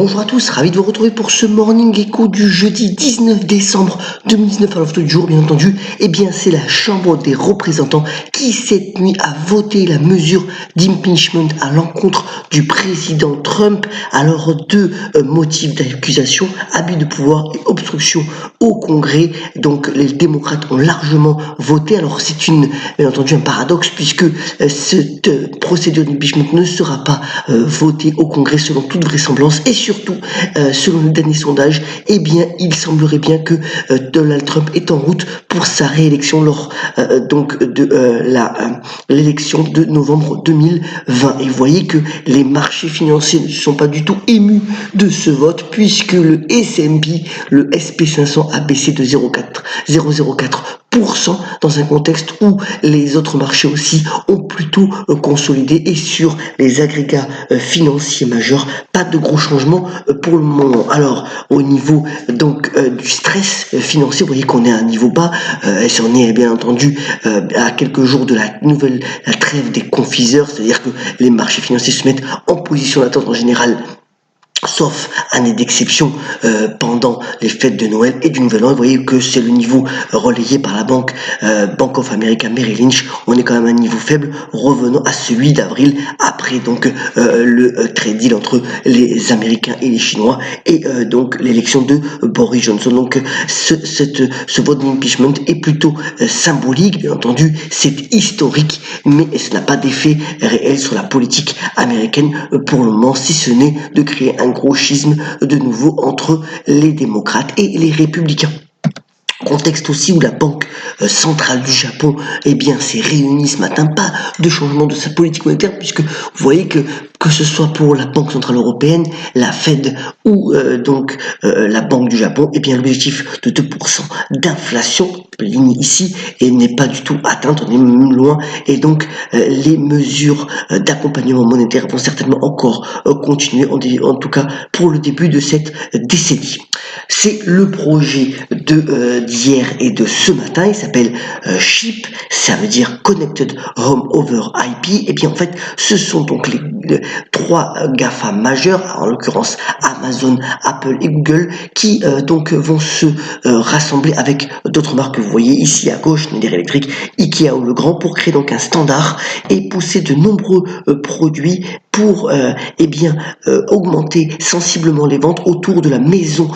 Bonjour à tous, ravi de vous retrouver pour ce Morning Echo du jeudi 19 décembre 2019 à l'offre du jour, bien entendu. Eh bien, c'est la Chambre des représentants qui, cette nuit, a voté la mesure d'impeachment à l'encontre du président Trump. Alors, deux motifs d'accusation, abus de pouvoir et obstruction au Congrès. Donc, les démocrates ont largement voté. Alors, c'est bien entendu un paradoxe puisque cette procédure d'impeachment ne sera pas votée au Congrès selon toute vraisemblance. Et surtout, selon le dernier sondage, eh bien, il semblerait bien que Donald Trump est en route pour sa réélection lors donc de l'élection de novembre 2020. Et vous voyez que les marchés financiers ne sont pas du tout émus de ce vote puisque le S&P, le SP500 a baissé de 0,04% dans un contexte où les autres marchés aussi ont plutôt consolidé. Et sur les agrégats financiers majeurs, pas de gros changements pour le moment. Alors au niveau donc du stress financier, vous voyez qu'on est à un niveau bas, et c'en est bien entendu à quelques jours de la trêve des confiseurs, c'est-à-dire que les marchés financiers se mettent en position d'attente en général, sauf année d'exception pendant les fêtes de Noël et du Nouvel An. Vous voyez que c'est le niveau relayé par la Bank of America Merrill Lynch. On est quand même à un niveau faible, revenant à celui d'avril, après donc le trade deal entre les Américains et les Chinois, et donc l'élection de Boris Johnson. Donc ce vote d'impeachment est plutôt symbolique, bien entendu, c'est historique, mais ça n'a pas d'effet réel sur la politique américaine pour le moment, si ce n'est de créer un gros schisme de nouveau entre les démocrates et les républicains. Contexte aussi où la Banque centrale du Japon s'est réunie ce matin, pas de changement de sa politique monétaire, puisque vous voyez que ce soit pour la Banque centrale européenne, la Fed ou la Banque du Japon, l'objectif de 2% d'inflation, ligne ici, et n'est pas du tout atteinte, on est même loin, et donc les mesures d'accompagnement monétaire vont certainement encore continuer, en tout cas pour le début de cette décennie. C'est le projet d'hier et de ce matin, il s'appelle CHIP, ça veut dire Connected Home Over IP. Et bien en fait, ce sont donc les trois GAFA majeurs, en l'occurrence Amazon, Apple et Google, qui vont se rassembler avec d'autres marques que vous voyez ici à gauche, Schneider Electric, Ikea ou Legrand, pour créer donc un standard et pousser de nombreux produits pour augmenter sensiblement les ventes autour de la maison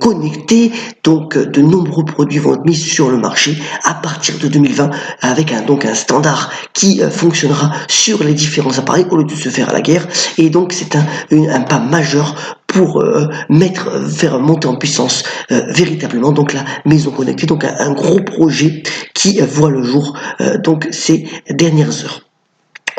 connectée. Donc de nombreux produits vont être mis sur le marché à partir de 2020 avec un standard qui fonctionnera sur les différents appareils au lieu de se faire à la guerre. Et donc c'est un pas majeur pour faire monter en puissance véritablement donc la maison connectée. Donc un gros projet qui voit le jour donc ces dernières heures.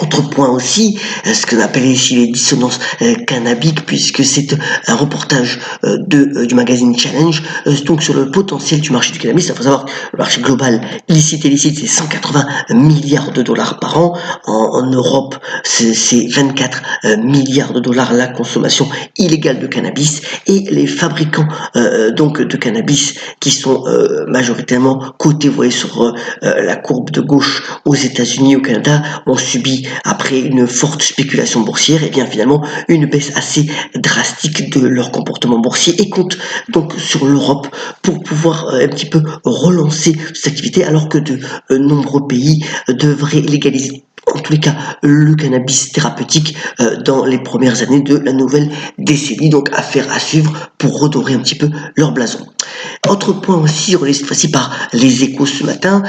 Autre point aussi, ce qu'on appelle ici les dissonances cannabiques, puisque c'est un reportage du magazine Challenge, donc sur le potentiel du marché du cannabis. Il faut savoir que le marché global illicite c'est 180 milliards de dollars par an. En Europe, c'est 24 milliards de dollars la consommation illégale de cannabis, et les fabricants de cannabis qui sont majoritairement cotés, vous voyez sur la courbe de gauche, aux États-Unis, au Canada, ont subi, après une forte spéculation boursière, finalement une baisse assez drastique de leur comportement boursier, et compte donc sur l'Europe pour pouvoir un petit peu relancer cette activité, alors que de nombreux pays devraient légaliser en tous les cas le cannabis thérapeutique dans les premières années de la nouvelle décennie. Donc affaire à suivre pour redorer un petit peu leur blason. Autre point aussi, relayé cette fois-ci par les Échos ce matin,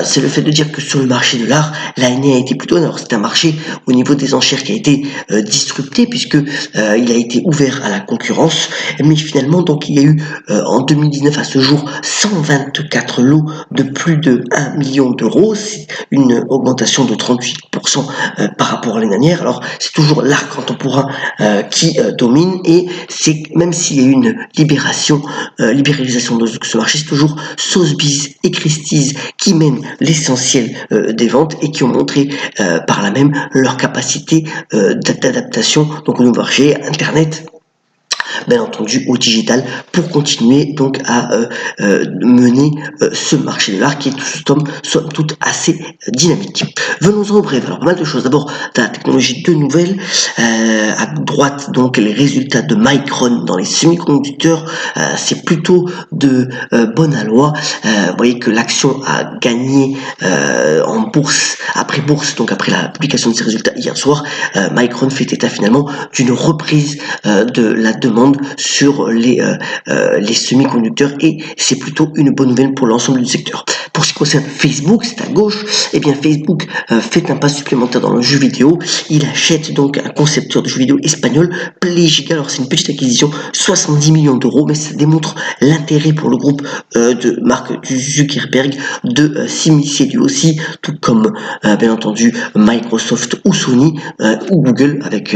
c'est le fait de dire que sur le marché de l'art, l'année a été plutôt, alors c'est un marché au niveau des enchères qui a été disrupté, puisque il a été ouvert à la concurrence, mais finalement donc il y a eu en 2019 à ce jour 124 lots de plus de 1 million d'euros, c'est une augmentation de 38% par rapport à l'année dernière. Alors c'est toujours l'art contemporain qui domine, et c'est, même s'il y a eu une libéralisation de ce marché, c'est toujours Sotheby's et Christie's qui mènent l'essentiel des ventes, et qui ont montré par là même leur capacité d'adaptation donc au nouveau marché, Internet, bien entendu au digital pour continuer donc à mener ce marché de l'art qui est somme toute assez dynamique. Venons-en au bref. Alors pas mal de choses. D'abord, de la technologie de nouvelles. À droite, donc les résultats de Micron dans les semi-conducteurs, c'est plutôt de bon aloi. Vous voyez que l'action a gagné en bourse, donc après la publication de ses résultats hier soir. Micron fait état finalement d'une reprise de la demande sur les semi-conducteurs et c'est plutôt une bonne nouvelle pour l'ensemble du secteur. Pour ce qui concerne Facebook, c'est à gauche, et bien Facebook fait un pas supplémentaire dans le jeu vidéo. Il achète donc un concepteur de jeux vidéo espagnol, Playgiga. Alors c'est une petite acquisition, 70 millions d'euros, mais ça démontre l'intérêt pour le groupe de Mark Zuckerberg de s'immiscer lui aussi, tout comme bien entendu Microsoft ou Sony ou Google avec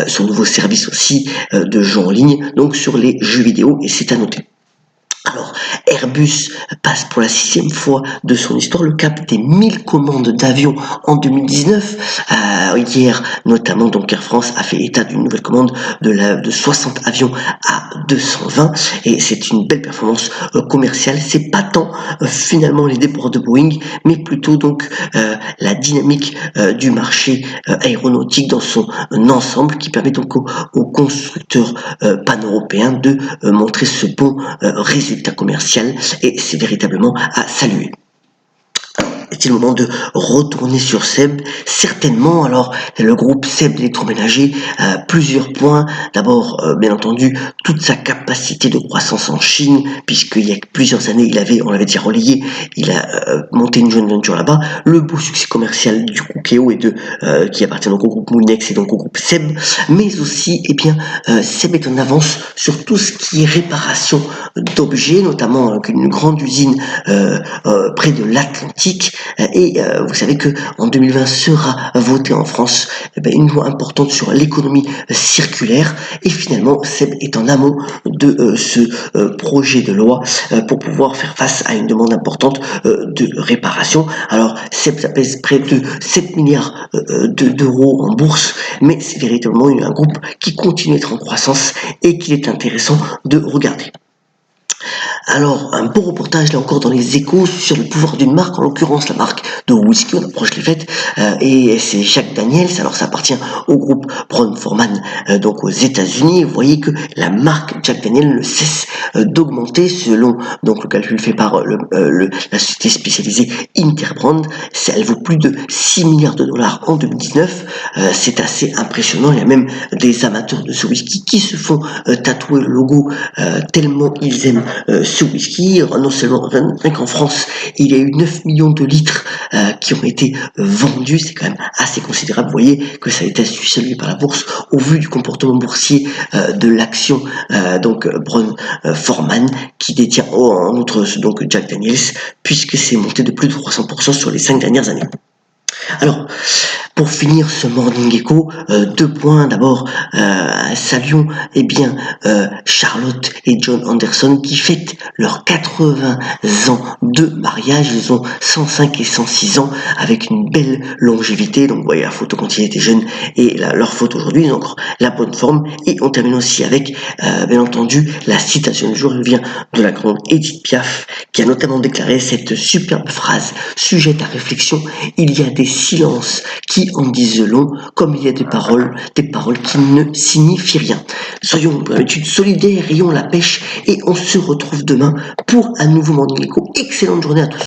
son nouveau service aussi de jeux en ligne, donc sur les jeux vidéo, et c'est à noter. Alors, Airbus passe pour la 6e fois de son histoire le cap des 1000 commandes d'avions en 2019. Hier, notamment, donc Air France a fait état d'une nouvelle commande de 60 avions à 220 et c'est une belle performance commerciale. C'est pas tant finalement les débords de Boeing, mais plutôt donc la dynamique du marché aéronautique dans son ensemble qui permet donc aux constructeurs pan-européens de montrer ce bon résultat commercial et c'est véritablement à saluer. Est-il le moment de retourner sur SEB? Certainement. Alors, le groupe SEB électroménager, plusieurs points. D'abord, bien entendu, toute sa capacité de croissance en Chine, puisqu'il y a plusieurs années, on l'avait déjà relayé, il a monté une joint venture là-bas. Le beau succès commercial du Cookéo et qui appartient donc au groupe Moulinex et donc au groupe SEB. Mais aussi, SEB est en avance sur tout ce qui est réparation d'objets, notamment une grande usine près de l'Atlantique. Et vous savez que en 2020 sera votée en France une loi importante sur l'économie circulaire et finalement SEB est en amont de ce projet de loi pour pouvoir faire face à une demande importante de réparation. Alors SEB, ça pèse près de 7 milliards d'euros en bourse, mais c'est véritablement un groupe qui continue d'être en croissance et qu'il est intéressant de regarder. Alors, un beau reportage là encore dans les Échos sur le pouvoir d'une marque, en l'occurrence la marque de whisky, on approche les fêtes, et c'est Jack Daniels. Alors ça appartient au groupe Brown-Forman, donc aux États-Unis. Vous voyez que la marque Jack Daniels ne cesse d'augmenter selon donc le calcul fait par la société spécialisée Interbrand. Elle vaut plus de 6 milliards de dollars en 2019. C'est assez impressionnant. Il y a même des amateurs de ce whisky qui se font tatouer le logo tellement ils aiment ce whisky. Non seulement rien qu'en France, il y a eu 9 millions de litres qui ont été vendus, c'est quand même assez considérable. Vous voyez que ça a été salué par la bourse au vu du comportement boursier de l'action donc Brown-Forman qui détient en outre donc Jack Daniels, puisque c'est monté de plus de 300% sur les 5 dernières années. Alors, pour finir ce Morning Echo, 2 points. D'abord, saluons Charlotte et John Anderson qui fêtent leurs 80 ans de mariage. Ils ont 105 et 106 ans avec une belle longévité. Donc, vous voyez la photo quand ils étaient jeunes et leur photo aujourd'hui. Ils ont encore la bonne forme. Et on termine aussi avec, bien entendu, la citation du jour. Elle vient de la grande Edith Piaf qui a notamment déclaré cette superbe phrase sujette à réflexion. Il y a des silences qui en disent long, comme il y a des paroles qui ne signifient rien. Soyons d'habitude solidaires, ayons la pêche et on se retrouve demain pour un nouveau Morning Echo. Excellente journée à tous.